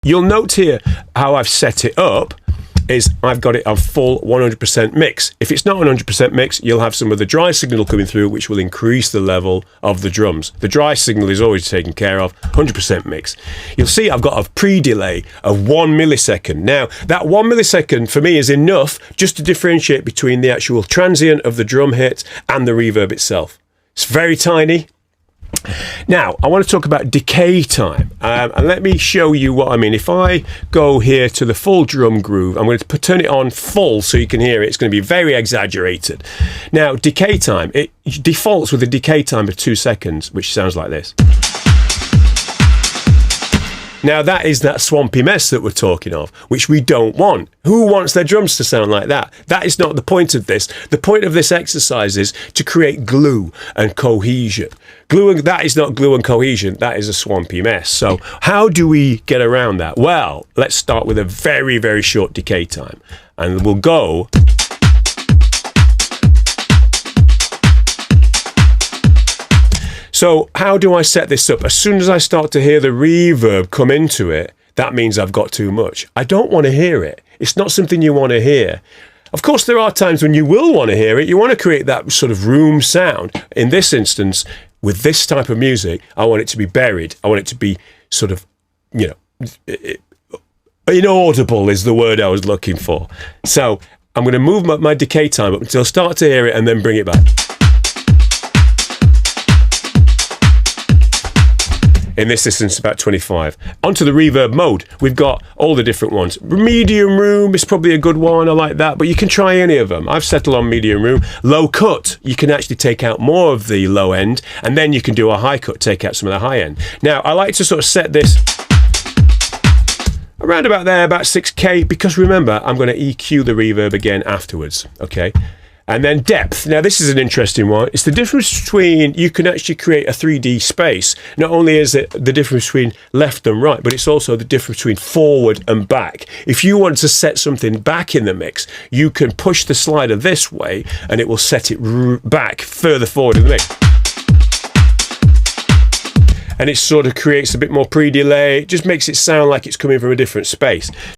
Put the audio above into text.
you'll note here how I've set it up is I've got it on full 100% mix. If it's not 100% mix, you'll have some of the dry signal coming through, which will increase the level of the drums. The dry signal is always taken care of, 100% mix. You'll see I've got a pre-delay of 1 millisecond. Now, that 1 millisecond for me is enough just to differentiate between the actual transient of the drum hit and the reverb itself. It's very tiny. Now, I want to talk about decay time, and let me show you what I mean. If I go here to the full drum groove, I'm going to turn it on full so you can hear it. It's going to be very exaggerated. Now, decay time, it defaults with a decay time of 2 seconds, which sounds like this. Now, that is that swampy mess that we're talking of, which we don't want. Who wants their drums to sound like that? That is not the point of this. The point of this exercise is to create glue and cohesion. That is not glue and cohesion. That is a swampy mess. So how do we get around that? Well, let's start with a very, very short decay time. And we'll go... So how do I set this up? As soon as I start to hear the reverb come into it, that means I've got too much. I don't want to hear it. It's not something you want to hear. Of course, there are times when you will want to hear it. You want to create that sort of room sound. In this instance, with this type of music, I want it to be buried. I want it to be sort of, you know, inaudible is the word I was looking for. So I'm going to move my decay time up until I start to hear it and then bring it back. In this instance, about 25. Onto the reverb mode. We've got all the different ones. Medium room is probably a good one. I like that, but you can try any of them. I've settled on medium room. Low cut, you can actually take out more of the low end, and then you can do a high cut, take out some of the high end. Now, I like to sort of set this around about there, about 6K, because remember, I'm going to EQ the reverb again afterwards, okay? And then depth. Now, this is an interesting one. It's the difference between, you can actually create a 3D space. Not only is it the difference between left and right, but it's also the difference between forward and back. If you want to set something back in the mix, you can push the slider this way and it will set it back further forward in the mix. And it sort of creates a bit more pre-delay. It just makes it sound like it's coming from a different space.